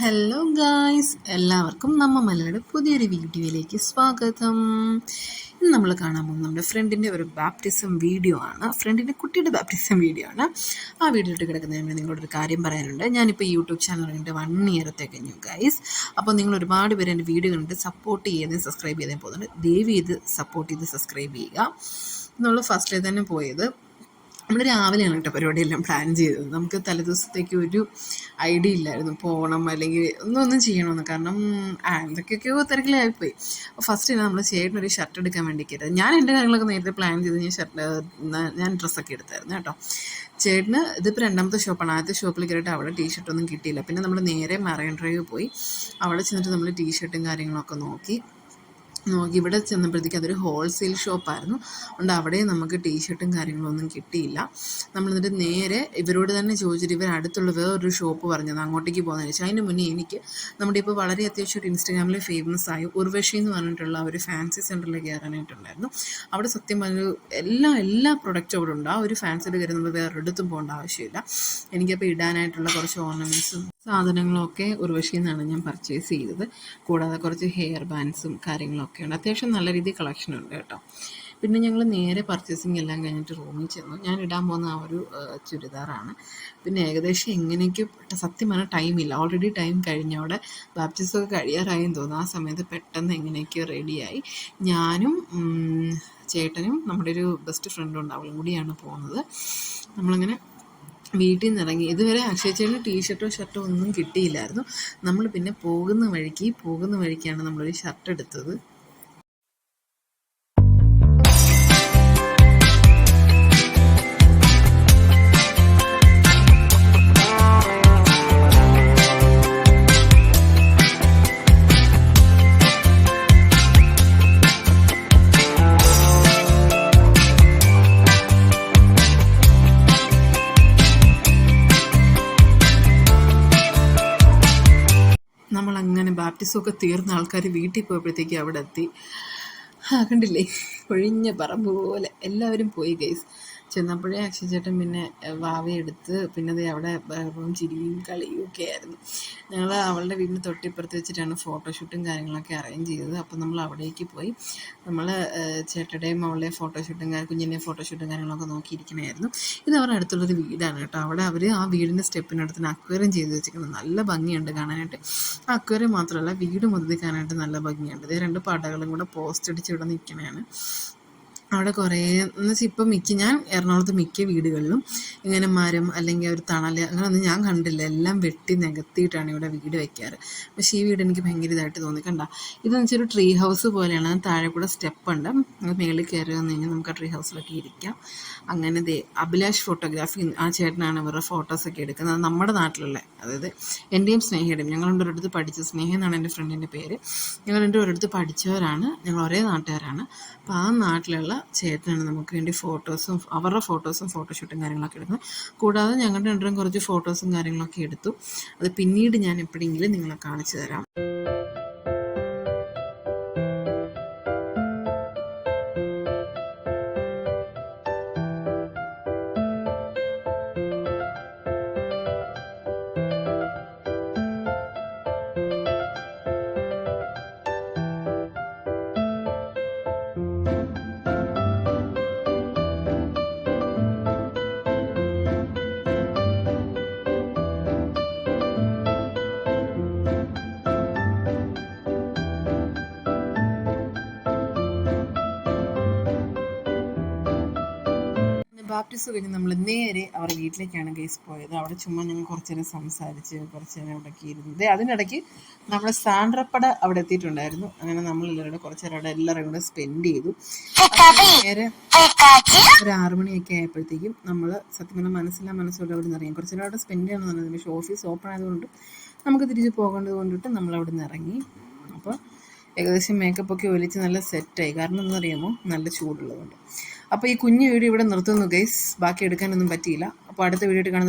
Hello guys, എല്ലാവർക്കും നമ്മ മലയുടെ പുതിയൊരു വീഡിയോയിലേക്ക് സ്വാഗതം. ഇന്ന് നമ്മൾ കാണാൻ പോകുന്നത് നമ്മുടെ ഫ്രണ്ടിൻ്റെ ഒരു ബാപ്റ്റിസം വീഡിയോ ആണ്. ഫ്രണ്ടിൻ്റെ കുട്ടിയുടെ ബാപ്റ്റിസം വീഡിയോ ആണ്. ആ വീഡിയോയിട്ട് കിടക്കുന്നതിന് നിങ്ങളോടൊരു കാര്യം പറയാനുണ്ട്. ഞാനിപ്പോൾ യൂട്യൂബ് ചാനൽ കഴിഞ്ഞിട്ട് 1 ഇയർ തികഞ്ഞു ഗൈസ്. അപ്പോൾ നിങ്ങൾ ഒരുപാട് പേര് എൻ്റെ വീഡിയോ കണ്ടിട്ട് സപ്പോർട്ട് ചെയ്തതും സബ്സ്ക്രൈബ് ചെയ്തേ പോകുന്നുണ്ട്. ദയവ് ചെയ്ത് സപ്പോർട്ട് ചെയ്ത് സബ്സ്ക്രൈബ് ചെയ്യുക. നമ്മൾ ഫസ്റ്റിൽ തന്നെ പോയത് നമ്മൾ രാവിലെയാണ് കേട്ടോ പരിപാടിയെല്ലാം പ്ലാൻ ചെയ്തത്. നമുക്ക് തലേദിവസത്തേക്ക് ഒരു ഐഡിയ ഇല്ലായിരുന്നു പോകണം അല്ലെങ്കിൽ ഒന്നും ചെയ്യണമെന്ന്. കാരണം എന്തൊക്കെയൊക്കെയോ തിരക്കിലായിപ്പോയി. ഫസ്റ്റ് തന്നെ നമ്മൾ ചേട്ടനൊരു ഷർട്ട് എടുക്കാൻ വേണ്ടി കയറിയത്. ഞാൻ എൻ്റെ കാര്യങ്ങളൊക്കെ നേരത്തെ പ്ലാൻ ചെയ്ത് ഞാൻ ഡ്രസ്സൊക്കെ എടുത്തായിരുന്നു കേട്ടോ. ചേട്ടന് ഇതിപ്പോൾ 2ാമത്തെ ഷോപ്പാണ്. ആദ്യത്തെ ഷോപ്പിൽ കയറിയിട്ട് അവിടെ ടീഷർട്ടൊന്നും കിട്ടിയില്ല. പിന്നെ നമ്മൾ നേരെ മറൈൻ ഡ്രൈവ് പോയി. അവിടെ ചെന്നിട്ട് നമ്മൾ ടീഷർട്ടും കാര്യങ്ങളൊക്കെ നോക്കി ഇവിടെ ചെന്നപ്പോഴത്തേക്ക് അതൊരു ഹോൾസെയിൽ ഷോപ്പായിരുന്നു. അതുകൊണ്ട് അവിടെ നമുക്ക് ടീഷർട്ടും കാര്യങ്ങളൊന്നും കിട്ടിയില്ല. നമ്മളെന്നിട്ട് നേരെ ഇവരോട് തന്നെ ചോദിച്ചിട്ട് ഇവർ അടുത്തുള്ള വേറൊരു ഷോപ്പ് പറഞ്ഞത് അങ്ങോട്ടേക്ക് പോകുന്നതെന്ന് വെച്ചാൽ അതിന് മുന്നേ എനിക്ക് നമ്മുടെ ഇപ്പോൾ വളരെ അത്യാവശ്യം ഒരു ഇൻസ്റ്റാഗ്രാമിൽ ഫേമസ് ആയ ഉർവശി എന്ന് പറഞ്ഞിട്ടുള്ള ഒരു ഫാൻസി സെൻറ്ററിൽ കയറാനായിട്ടുണ്ടായിരുന്നു. അവിടെ സത്യം പറഞ്ഞൊരു എല്ലാ പ്രൊഡക്റ്റും അവിടെ ഉണ്ട്. ആ ഒരു ഫാൻസിയിൽ കയറി നമ്മൾ വേറൊരിടത്തും പോകേണ്ട ആവശ്യമില്ല. എനിക്കപ്പോൾ ഇടാനായിട്ടുള്ള കുറച്ച് ഓർണമെൻറ്റ്സും സാധനങ്ങളൊക്കെ ഉർവശിയിൽ നിന്നാണ് ഞാൻ പർച്ചേസ് ചെയ്തത്. കൂടാതെ കുറച്ച് ഹെയർ ബാൻഡ്സും കാര്യങ്ങളൊക്കെ ഉണ്ട്. അത്യാവശ്യം നല്ല രീതിയിൽ കളക്ഷൻ ഉണ്ട് കേട്ടോ. പിന്നെ ഞങ്ങൾ നേരെ പർച്ചേസിങ് എല്ലാം കഴിഞ്ഞിട്ട് റൂമിൽ ചെന്നു. ഞാൻ ഇടാൻ പോകുന്ന ആ ഒരു ചുരിദാറാണ്. പിന്നെ ഏകദേശം എങ്ങനെയൊക്കെ സത്യം പറഞ്ഞാൽ ടൈമില്ല, ഓൾറെഡി ടൈം കഴിഞ്ഞവിടെ ബാപ്റ്റിസമൊക്കെ കഴിയാറായെന്ന് തോന്നുന്നു. ആ സമയത്ത് പെട്ടെന്ന് എങ്ങനെയൊക്കെയോ റെഡിയായി. ഞാനും ചേട്ടനും നമ്മുടെ ഒരു ബെസ്റ്റ് ഫ്രണ്ടും ഉണ്ട്, അവളും കൂടിയാണ് പോകുന്നത്. നമ്മളങ്ങനെ വീട്ടിൽ നിന്ന് ഇറങ്ങി. ഇതുവരെ അക്ഷയച്ചേട്ടന് ടീഷർട്ടോ ഷർട്ടോ ഒന്നും കിട്ടിയില്ലായിരുന്നു. നമ്മൾ പിന്നെ പോകുന്ന വഴിക്കാണ് നമ്മളൊരു ഷർട്ട് എടുത്തത്. നമ്മളങ്ങനെ ബാപ്റ്റിസമൊക്കെ തീർന്ന ആൾക്കാർ വീട്ടിൽ പോയപ്പോഴത്തേക്ക് അവിടെ എത്തി. കണ്ടില്ലേ, ഒഴിഞ്ഞ പറമ്പ് പോലെ എല്ലാവരും പോയി ഗൈസ്. ചെന്നപ്പോഴേ അക്ഷയചേട്ടൻ പിന്നെ വാവയെടുത്ത് പിന്നെ അത് അവിടെ ചിരിയും കളിയും ഒക്കെ ആയിരുന്നു. ഞങ്ങൾ അവളുടെ വീടിന് തൊട്ടിപ്പുറത്ത് വെച്ചിട്ടാണ് ഫോട്ടോഷൂട്ടും കാര്യങ്ങളൊക്കെ അറേഞ്ച് ചെയ്തത്. അപ്പം നമ്മൾ അവിടേക്ക് പോയി. നമ്മൾ ചേട്ടയുടെയും അവളുടെ ഫോട്ടോഷൂട്ടും കുഞ്ഞിൻ്റെയും ഫോട്ടോഷൂട്ടും കാര്യങ്ങളൊക്കെ നോക്കിയിരിക്കണമായിരുന്നു. ഇത് അവരുടെ അടുത്തുള്ളൊരു വീടാണ് കേട്ടോ. അവിടെ അവർ ആ വീടിൻ്റെ സ്റ്റെപ്പിനടുത്ത് അക്വേറിയം ചെയ്ത് വെച്ചിരിക്കുന്നത്. നല്ല ഭംഗിയുണ്ട് കാണാനായിട്ട്. ആ അക്വേറിയം മാത്രമല്ല, വീട് മൊത്തത്തിൽ കാണാനായിട്ട് നല്ല ഭംഗിയുണ്ട്. ഇത് 2 പടകളും കൂടെ പോസ്റ്റ് അടിച്ച് ഇവിടെ നിൽക്കണതാണ്. അവിടെ കുറേ എന്ന് വെച്ചാൽ ഇപ്പം ഞാൻ എറണാകുളത്ത് മിക്ക വീടുകളിലും ഇങ്ങനെ മരം അല്ലെങ്കിൽ ഒരു തണൽ അങ്ങനെയൊന്നും ഞാൻ കണ്ടില്ല. എല്ലാം വെട്ടി നികത്തിയിട്ടാണ് ഇവിടെ വീട് വയ്ക്കാറ്. പക്ഷേ ഈ വീട് എനിക്ക് ഭയങ്കര ഇതായിട്ട് തോന്നി. കണ്ട, ഇതെന്ന് വെച്ചാൽ ഒരു ട്രീ ഹൗസ് പോലെയാണ്. താഴെ കൂടെ സ്റ്റെപ്പുണ്ട്. മേളിൽ കയറി വന്നു കഴിഞ്ഞാൽ നമുക്ക് ആ ട്രീ ഹൗസിലൊക്കെ ഇരിക്കാം. അങ്ങനെ അഭിലാഷ് ഫോട്ടോഗ്രാഫി, ആ ചേട്ടനാണ് ഇവരുടെ ഫോട്ടോസൊക്കെ എടുക്കുന്നത്. അത് നമ്മുടെ നാട്ടിലുള്ള, അതായത് എൻ്റെയും സ്നേഹയുടെയും, ഞങ്ങൾ ഒരിടത്ത് പഠിച്ച, സ്നേഹ എന്നാണ് എൻ്റെ ഫ്രണ്ടിൻ്റെ പേര്. ഞങ്ങൾ ഒരിടത്ത് പഠിച്ചവരാണ്, ഞങ്ങൾ ഒരേ നാട്ടുകാരാണ്. അപ്പോൾ ആ നാട്ടിലുള്ള ചേട്ടനാണ് നമുക്ക് വേണ്ടി അവരുടെ ഫോട്ടോസും ഫോട്ടോഷൂട്ടും കാര്യങ്ങളൊക്കെ എടുക്കുന്നത്. കൂടാതെ ഞങ്ങളുടെ രണ്ടും കുറച്ച് ഫോട്ടോസും കാര്യങ്ങളൊക്കെ എടുത്തു. അത് പിന്നീട് ഞാൻ എപ്പോഴെങ്കിലും നിങ്ങളെ കാണിച്ചു തരാം. ബാപ്റ്റിസം കഴിഞ്ഞ് നമ്മൾ നേരെ അവരുടെ വീട്ടിലേക്കാണ് ഗൈസ് പോയത്. അവിടെ ചുമ്മാ ഞങ്ങൾ കുറച്ച് നേരം സംസാരിച്ച് കുറച്ച് നേരം അവിടേക്ക് ഇരുന്നത്. അതിനിടയ്ക്ക് നമ്മുടെ സാൻഡ്രപ്പട അവിടെ എത്തിയിട്ടുണ്ടായിരുന്നു. അങ്ങനെ നമ്മളെല്ലാവരും കുറച്ച് നേരം അവിടെ എല്ലാവരും കൂടെ സ്പെൻഡ് ചെയ്തു. നേരെ ഒരു 6 മണിയൊക്കെ ആയപ്പോഴത്തേക്കും നമ്മൾ സത്യം പറഞ്ഞാൽ മനസ്സോടെ അവിടെ നിന്ന് ഇറങ്ങി. കുറച്ച് നേരം അവിടെ സ്പെൻഡ് ചെയ്യണമെന്ന് പറഞ്ഞത്, പക്ഷേ ഓഫീസ് ഓപ്പൺ ആയതുകൊണ്ട് നമുക്ക് തിരിച്ച് പോകേണ്ടത് കൊണ്ടിട്ട് നമ്മളവിടെ നിന്ന് ഇറങ്ങി. അപ്പോൾ ഏകദേശം മേക്കപ്പൊക്കെ ഒലിച്ച് നല്ല സെറ്റായി. കാരണം എന്താണെന്നറിയാമോ, നല്ല ചൂടുള്ളതുകൊണ്ട്. അപ്പോൾ ഈ കുഞ്ഞു വീഡിയോ ഇവിടെ നിർത്തുന്നു ഗൈസ്. ബാക്കി എടുക്കാനൊന്നും പറ്റിയില്ല. അപ്പോൾ അടുത്ത വീഡിയോ കാണുന്നത്